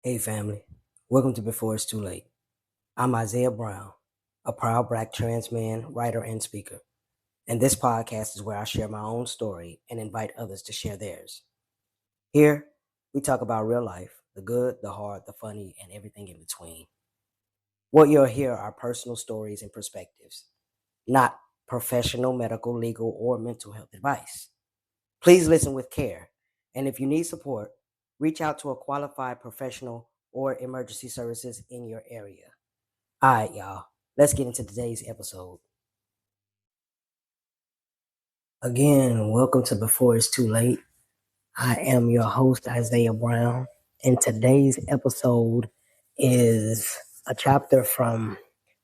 Hey family, welcome to Before It's Too Late. I'm Isaiah Brown, a proud Black trans man, writer, and speaker. And this podcast is where I share my own story and invite others to share theirs. Here, we talk about real life, the good, the hard, the funny, and everything in between. What you'll hear are personal stories and perspectives, not professional, medical, legal, or mental health advice. Please listen with care. And if you need support, reach out to a qualified professional or emergency services in your area. All right, y'all. Let's get into today's episode. Again, welcome to Before It's Too Late. I am your host, Isaiah Brown. And today's episode is a chapter from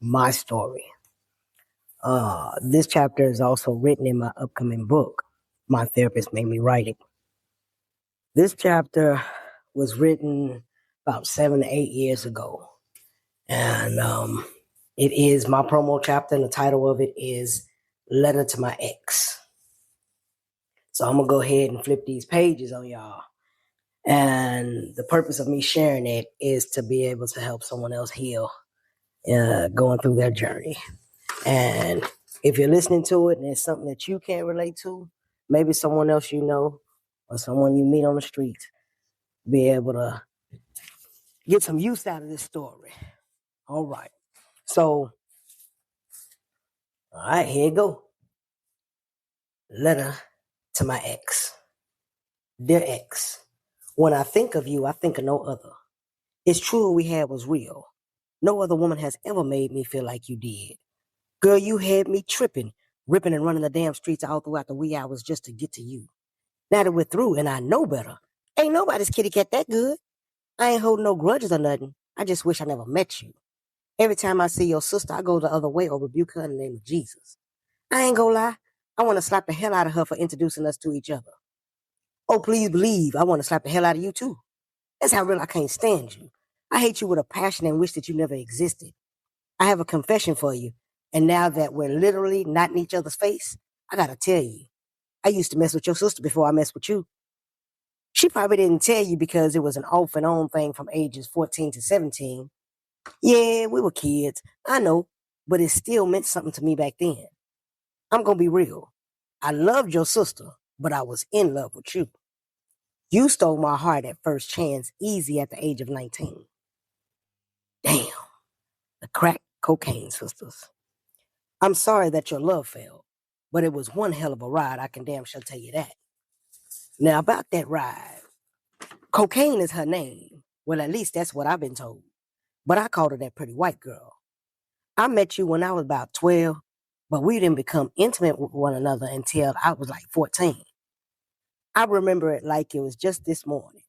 my story. This chapter is also written in my upcoming book. My therapist made me write it. This chapter was written about 7 to 8 years ago. And it is my promo chapter, and the title of it is Letter to My Ex. So I'm going to go ahead and flip these pages on y'all. And the purpose of me sharing it is to be able to help someone else heal going through their journey. And if you're listening to it and it's something that you can't relate to, maybe someone else you know or someone you meet on the street, be able to get some use out of this story. All right. So, all right, here you go. Letter to my ex. Dear ex, when I think of you, I think of no other. It's true what we had was real. No other woman has ever made me feel like you did. Girl, you had me tripping, ripping and running the damn streets all throughout the wee hours just to get to you. Now that we're through and I know better, ain't nobody's kitty cat that good. I ain't holding no grudges or nothing. I just wish I never met you. Every time I see your sister, I go the other way or rebuke her in the name of Jesus. I ain't gonna lie. I want to slap the hell out of her for introducing us to each other. Oh, please believe I want to slap the hell out of you too. That's how real I can't stand you. I hate you with a passion and wish that you never existed. I have a confession for you. And now that we're literally not in each other's face, I gotta tell you, I used to mess with your sister before I messed with you. She probably didn't tell you because it was an off and on thing from ages 14 to 17. Yeah, we were kids. I know, but it still meant something to me back then. I'm gonna be real. I loved your sister, but I was in love with you. You stole my heart at first chance, easy at the age of 19. Damn, the crack cocaine sisters. I'm sorry that your love failed, but it was one hell of a ride, I can damn sure tell you that. Now, about that ride, cocaine is her name. Well, at least that's what I've been told. But I called her that pretty white girl. I met you when I was about 12, but we didn't become intimate with one another until I was like 14. I remember it like it was just this morning.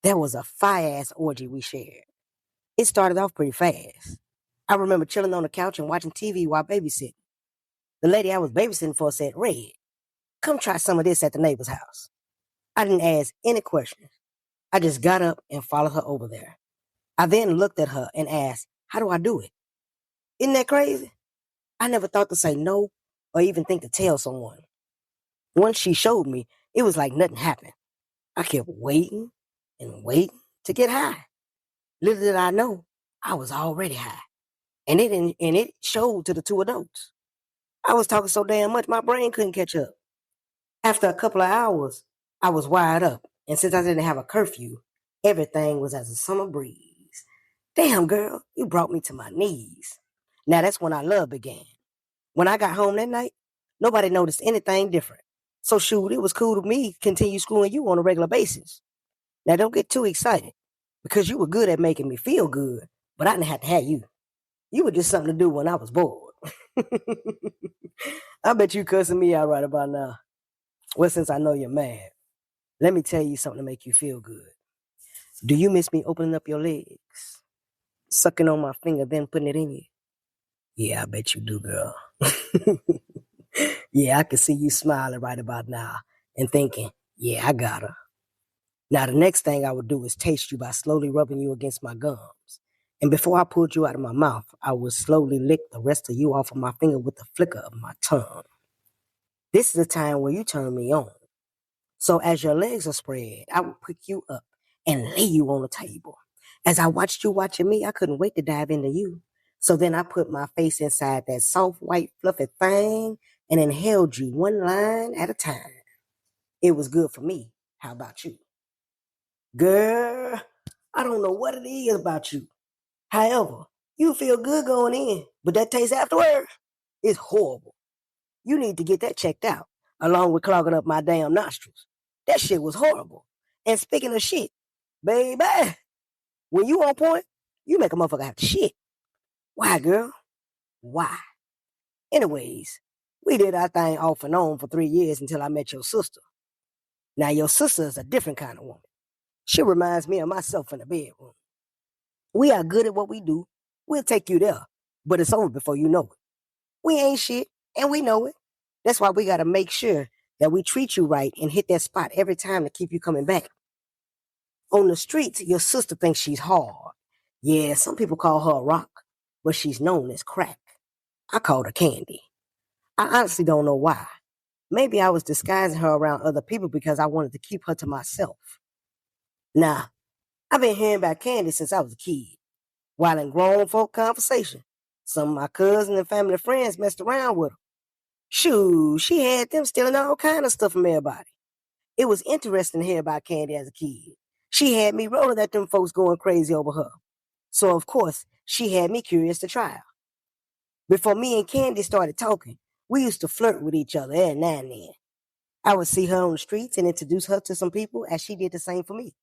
There was a fire-ass orgy we shared. It started off pretty fast. I remember chilling on the couch and watching TV while babysitting. The lady I was babysitting for said, Red, come try some of this at the neighbor's house. I didn't ask any questions. I just got up and followed her over there. I then looked at her and asked, how do I do it? Isn't that crazy? I never thought to say no or even think to tell someone. Once she showed me, it was like nothing happened. I kept waiting and waiting to get high. Little did I know, I was already high. And it showed to the two adults. I was talking so damn much, my brain couldn't catch up. After a couple of hours, I was wired up. And since I didn't have a curfew, everything was as a summer breeze. Damn, girl, you brought me to my knees. Now that's when our love began. When I got home that night, nobody noticed anything different. So shoot, it was cool to me to continue screwing you on a regular basis. Now don't get too excited, because you were good at making me feel good, but I didn't have to have you. You were just something to do when I was bored. I bet you cussing me out right about now. Well, since I know you're mad, let me tell you something to make you feel good. Do you miss me opening up your legs, sucking on my finger, then putting it in you? Yeah, I bet you do, girl. Yeah, I can see you smiling right about now and thinking, yeah, I got her. Now, the next thing I would do is taste you by slowly rubbing you against my gums. And before I pulled you out of my mouth, I would slowly lick the rest of you off of my finger with the flicker of my tongue. This is the time where you turn me on. So as your legs are spread, I will pick you up and lay you on the table. As I watched you watching me, I couldn't wait to dive into you. So then I put my face inside that soft, white, fluffy thing and inhaled you one line at a time. It was good for me. How about you? Girl, I don't know what it is about you. However, you feel good going in, but that taste afterward is horrible. You need to get that checked out, along with clogging up my damn nostrils. That shit was horrible. And speaking of shit, baby, when you on point, you make a motherfucker have to shit. Why, girl? Why? Anyways, we did our thing off and on for 3 years until I met your sister. Now, your sister is a different kind of woman. She reminds me of myself in the bedroom. We are good at what we do. We'll take you there, but it's over before you know it. We ain't shit, and we know it. That's why we got to make sure that we treat you right and hit that spot every time to keep you coming back. On the streets, your sister thinks she's hard. Yeah, some people call her a rock, but she's known as crack. I called her Candy. I honestly don't know why. Maybe I was disguising her around other people because I wanted to keep her to myself. Nah, I've been hearing about Candy since I was a kid. While in grown folk conversation, some of my cousins and family friends messed around with her. Shoo, she had them stealing all kind of stuff from everybody. It was interesting to hear about Candy as a kid. She had me rolling at them folks going crazy over her. So, of course, she had me curious to try her. Before me and Candy started talking, we used to flirt with each other every now and then. I would see her on the streets and introduce her to some people as she did the same for me.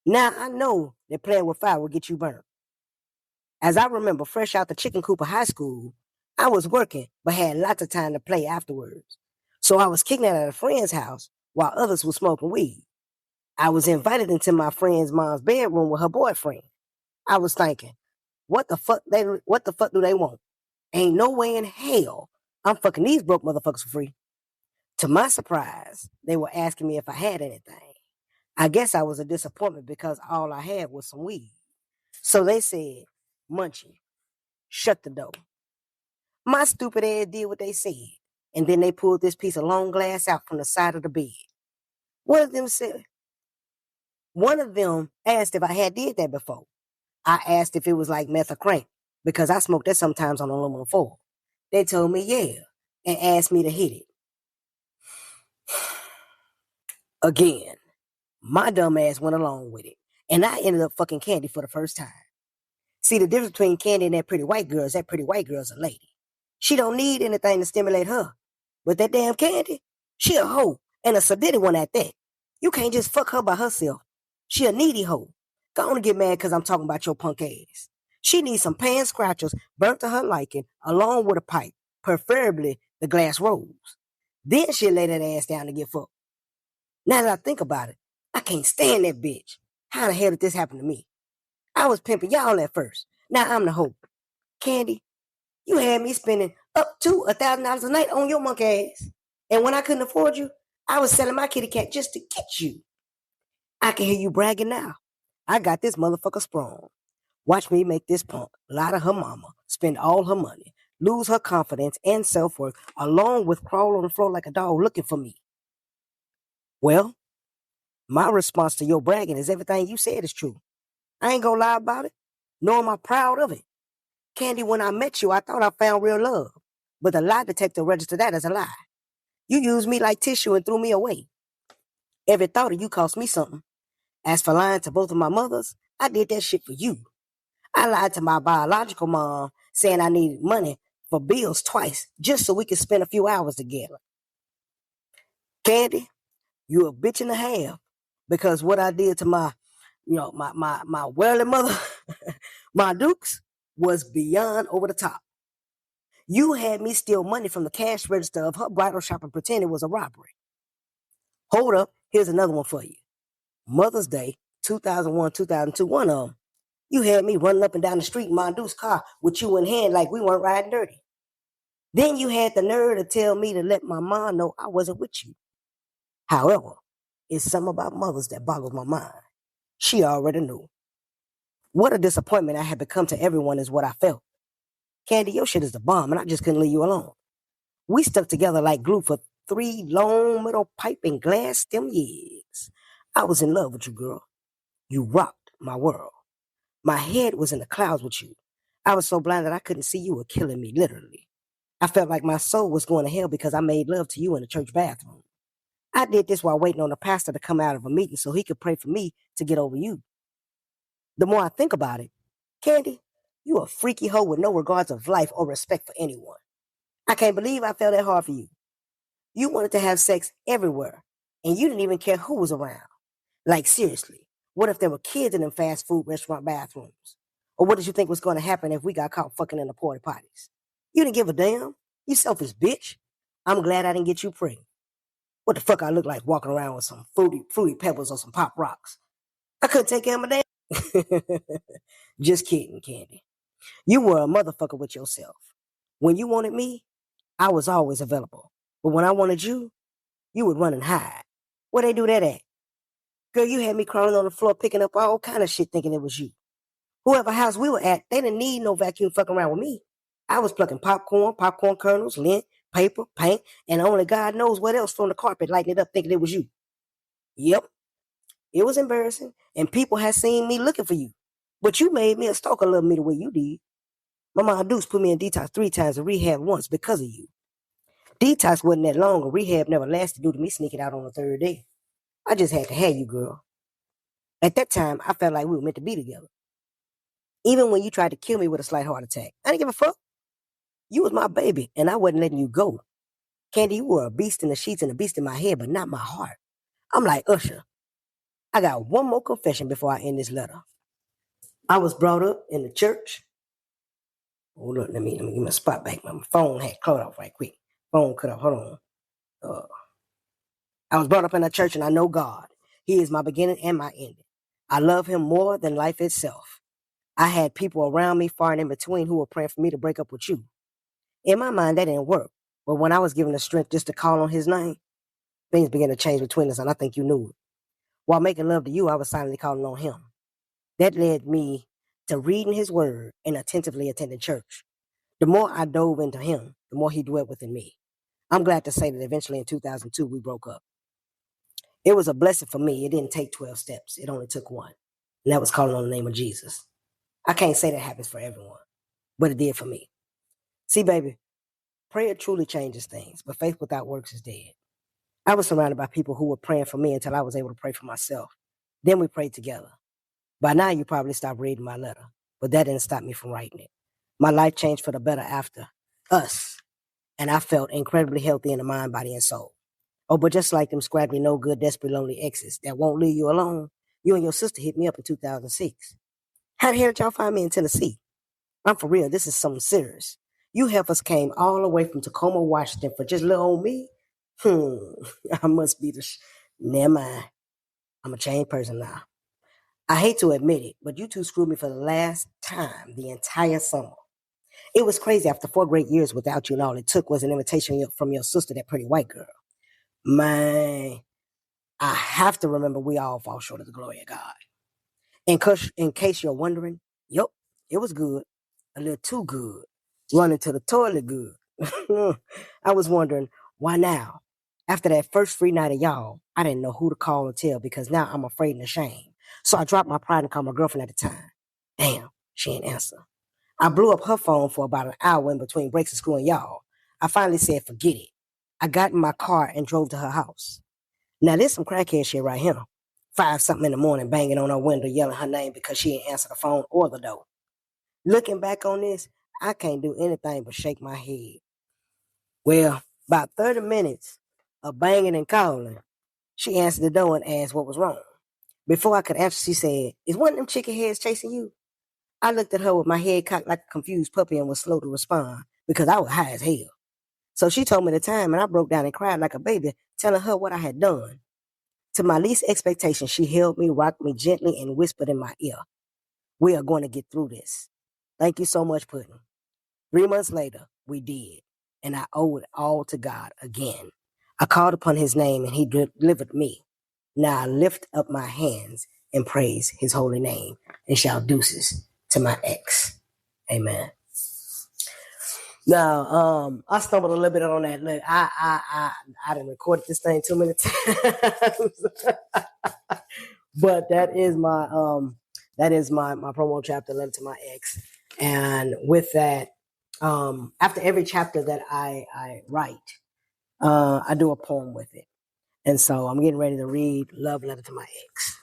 Now I know that playing with fire will get you burned. As I remember, fresh out the Chicken Coop of high school, I was working but had lots of time to play afterwards. So I was kicking it at a friend's house while others were smoking weed. I was invited into my friend's mom's bedroom with her boyfriend. I was thinking, what the fuck do they want? Ain't no way in hell I'm fucking these broke motherfuckers for free. To my surprise, they were asking me if I had anything. I guess I was a disappointment because all I had was some weed. So they said, Munchie, shut the door. My stupid ass did what they said. And then they pulled this piece of long glass out from the side of the bed. One of them said, one of them asked if I had did that before. I asked if it was like meth or crank because I smoked that sometimes on aluminum foil. They told me yeah and asked me to hit it. Again, my dumb ass went along with it. And I ended up fucking Candy for the first time. See, the difference between Candy and that pretty white girl is that pretty white girl's a lady. She don't need anything to stimulate her. But that damn Candy, she a hoe and a sadistic one at that. You can't just fuck her by herself. She a needy hoe. Go on and get mad because I'm talking about your punk ass. She needs some pan scratchers burnt to her liking along with a pipe, preferably the glass rose. Then she'll lay that ass down to get fucked. Now that I think about it, I can't stand that bitch. How the hell did this happen to me? I was pimping y'all at first. Now I'm the hoe. Candy, you had me spending up to $1,000 a night on your monkey ass. And when I couldn't afford you, I was selling my kitty cat just to get you. I can hear you bragging now. I got this motherfucker sprung. Watch me make this punk lie to her mama, spend all her money, lose her confidence and self-worth, along with crawl on the floor like a dog looking for me. Well, my response to your bragging is everything you said is true. I ain't gonna lie about it, nor am I proud of it. Candy, when I met you, I thought I found real love. But the lie detector registered that as a lie. You used me like tissue and threw me away. Every thought of you cost me something. As for lying to both of my mothers, I did that shit for you. I lied to my biological mom, saying I needed money for bills twice, just so we could spend a few hours together. Candy, you a bitch and a half. Because what I did to my worldly mother, my dukes, was beyond over the top. You had me steal money from the cash register of her bridal shop and pretend it was a robbery. Hold up, here's another one for you. Mother's Day, 2001, 2002, one of them. You had me running up and down the street in my Deuce car with you in hand like we weren't riding dirty. Then you had the nerve to tell me to let my mom know I wasn't with you. However, it's something about mothers that boggles my mind. She already knew. What a disappointment I had become to everyone is what I felt. Candy, your shit is the bomb, and I just couldn't leave you alone. We stuck together like glue for 3 long metal pipe and glass stem years. I was in love with you, girl. You rocked my world. My head was in the clouds with you. I was so blind that I couldn't see you were killing me, literally. I felt like my soul was going to hell because I made love to you in the church bathroom. I did this while waiting on the pastor to come out of a meeting so he could pray for me to get over you. The more I think about it, Candy, you a freaky hoe with no regards of life or respect for anyone. I can't believe I fell that hard for you. You wanted to have sex everywhere, and you didn't even care who was around. Like, seriously, what if there were kids in them fast food restaurant bathrooms? Or what did you think was going to happen if we got caught fucking in the porta potties? You didn't give a damn. You selfish bitch. I'm glad I didn't get you pregnant. What the fuck I look like walking around with some fruity pebbles or some pop rocks? I couldn't take care of my damn. Just kidding, Candy. You were a motherfucker with yourself. When you wanted me, I was always available. But when I wanted you, you would run and hide. Where they do that at? Girl, you had me crawling on the floor picking up all kind of shit thinking it was you. Whoever house we were at, they didn't need no vacuum fucking around with me. I was plucking popcorn kernels, lint, paper, paint, and only God knows what else from the carpet, lighting it up thinking it was you. Yep, it was embarrassing, and people had seen me looking for you. But you made me a stalker love me the way you did. My mom Deuce put me in detox 3 times and rehab once because of you. Detox wasn't that long, and rehab never lasted due to me sneaking out on the 3rd day. I just had to have you, girl. At that time, I felt like we were meant to be together. Even when you tried to kill me with a slight heart attack, I didn't give a fuck. You was my baby, and I wasn't letting you go. Candy, you were a beast in the sheets and a beast in my head, but not my heart. I'm like Usher. I got one more confession before I end this letter. I was brought up in the church. Hold up, let me get my spot back. My phone had cut off right quick. Phone cut off. Hold on. I was brought up in a church, and I know God. He is my beginning and my ending. I love him more than life itself. I had people around me far and in between who were praying for me to break up with you. In my mind, that didn't work. But when I was given the strength just to call on his name, things began to change between us, and I think you knew it. While making love to you, I was silently calling on him. That led me to reading his word and attentively attending church. The more I dove into him, the more he dwelt within me. I'm glad to say that eventually in 2002, we broke up. It was a blessing for me. It didn't take 12 steps. It only took one. And that was calling on the name of Jesus. I can't say that happens for everyone, but it did for me. See, baby, prayer truly changes things, but faith without works is dead. I was surrounded by people who were praying for me until I was able to pray for myself. Then we prayed together. By now, you probably stopped reading my letter, but that didn't stop me from writing it. My life changed for the better after us, and I felt incredibly healthy in the mind, body, and soul. Oh, but just like them scraggly, no good, desperate, lonely exes that won't leave you alone, you and your sister hit me up in 2006. How the hell did y'all find me in Tennessee? I'm for real. This is something serious. You heifers came all the way from Tacoma, Washington for just little old me? I must be never mind. I'm a changed person now. I hate to admit it, but you two screwed me for the last time the entire summer. It was crazy after 4 great years without you, and all it took was an invitation from your sister, that pretty white girl. Man, I have to remember we all fall short of the glory of God. In case you're wondering, yep, it was good. A little too good. Running to the toilet good. I was wondering, why now? After that first free night of y'all, I didn't know who to call or tell because now I'm afraid and ashamed. So I dropped my pride and called my girlfriend at the time. Damn, she didn't answer. I blew up her phone for about an hour in between breaks of school and y'all. I finally said, forget it. I got in my car and drove to her house. Now, this some crackhead shit right here. 5 something in the morning, banging on her window, yelling her name because she didn't answer the phone or the door. Looking back on this, I can't do anything but shake my head. Well, about 30 minutes of banging and calling, she answered the door and asked what was wrong. Before I could answer, she said, is one of them chicken heads chasing you? I looked at her with my head cocked like a confused puppy and was slow to respond because I was high as hell. So she told me the time, and I broke down and cried like a baby, telling her what I had done. To my least expectation, she held me, rocked me gently, and whispered in my ear, we are going to get through this. Thank you so much, Puddin'. 3 months later, we did, and I owe it all to God again. I called upon his name, and he delivered me. Now I lift up my hands and praise his holy name and shout deuces to my ex. Amen. Now, I stumbled a little bit on that. Look, I didn't record this thing too many times, but that is my that is my promo chapter, Letter to My Ex. And with that, after every chapter that I write, I do a poem with it. And so I'm getting ready to read Love Letter to My Ex.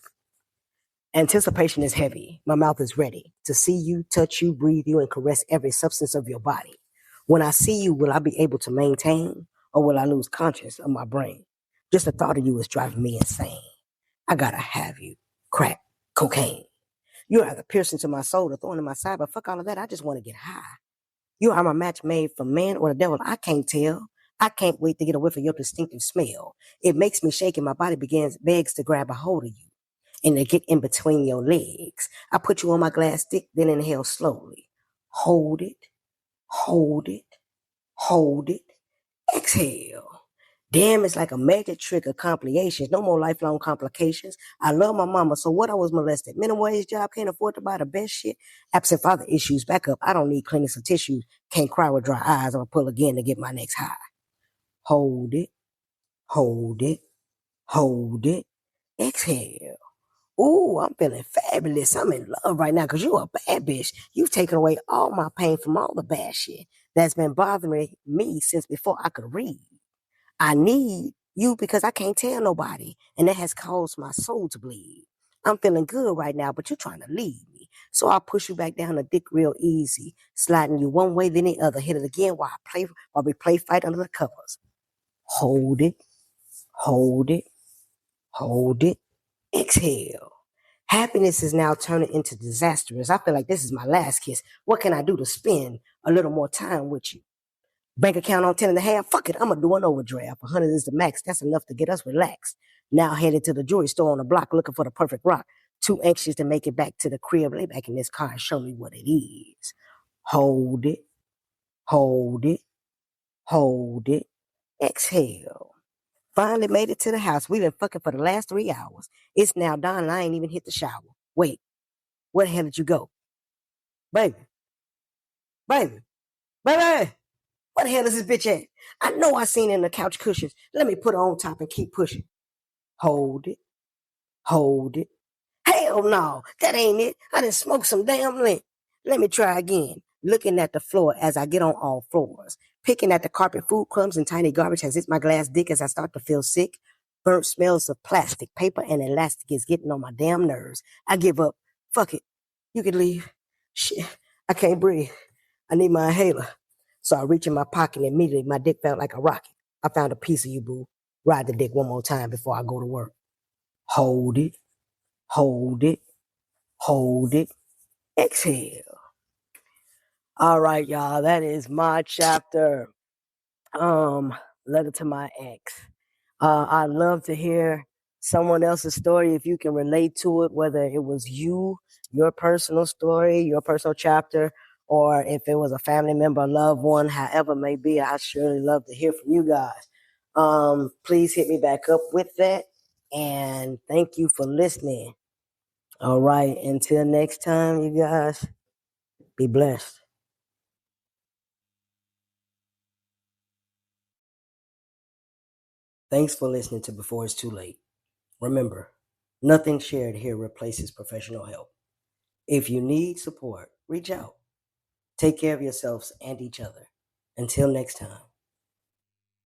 Anticipation is heavy. My mouth is ready to see you, touch you, breathe you, and caress every substance of your body. When I see you, will I be able to maintain or will I lose conscience of my brain? Just the thought of you is driving me insane. I gotta have you. Crack, cocaine. You're either piercing to my soul or thorn in my side, but fuck all of that. I just want to get high. You are my match made for man or the devil. I can't tell. I can't wait to get a whiff of your distinctive smell. It makes me shake and my body begs to grab a hold of you and to get in between your legs. I put you on my glass stick, then inhale slowly. Hold it, hold it, hold it. Exhale. Damn, it's like a magic trick of complications. No more lifelong complications. I love my mama, so what? I was molested. Minimum wage job, can't afford to buy the best shit. Absent father issues, back up. I don't need clinics or tissues. Can't cry with dry eyes. I'm gonna pull again to get my next high. Hold it, hold it, hold it. Exhale. Ooh, I'm feeling fabulous. I'm in love right now because you're a bad bitch. You've taken away all my pain from all the bad shit that's been bothering me since before I could read. I need you because I can't tell nobody, and that has caused my soul to bleed. I'm feeling good right now, but you're trying to leave me. So I'll push you back down the dick real easy, sliding you one way then the other. Hit it again while we play fight under the covers. Hold it, hold it, hold it. Exhale. Happiness is now turning into disastrous. I feel like this is my last kiss. What can I do to spend a little more time with you? Bank account on 10 and a half. Fuck it. I'm going to do an overdraft. 100 is the max. That's enough to get us relaxed. Now headed to the jewelry store on the block looking for the perfect rock. Too anxious to make it back to the crib. Lay back in this car and show me what it is. Hold it. Hold it. Hold it. Exhale. Finally made it to the house. We've been fucking for the last 3 hours. It's now dawn and I ain't even hit the shower. Wait, where the hell did you go? Baby. Baby. Baby. What the hell is this bitch at? I know I seen her in the couch cushions. Let me put her on top and keep pushing. Hold it. Hold it. Hell no, that ain't it. I done smoked some damn lint. Let me try again. Looking at the floor as I get on all floors. Picking at the carpet, food crumbs and tiny garbage has hit my glass dick as I start to feel sick. Burnt smells of plastic, paper, and elastic is getting on my damn nerves. I give up. Fuck it. You can leave. Shit, I can't breathe. I need my inhaler. So I reach in my pocket and immediately my dick felt like a rocket. I found a piece of you, boo. Ride the dick one more time before I go to work. Hold it. Hold it. Hold it. Exhale. All right, y'all. That is my chapter. Letter to My Ex. I'd love to hear someone else's story if you can relate to it, whether it was you, your personal story, your personal chapter, or if it was a family member, a loved one, however it may be. I'd surely love to hear from you guys. Please hit me back up with that. And thank you for listening. All right. Until next time, you guys, be blessed. Thanks for listening to Before It's Too Late. Remember, nothing shared here replaces professional help. If you need support, reach out. Take care of yourselves and each other. Until next time.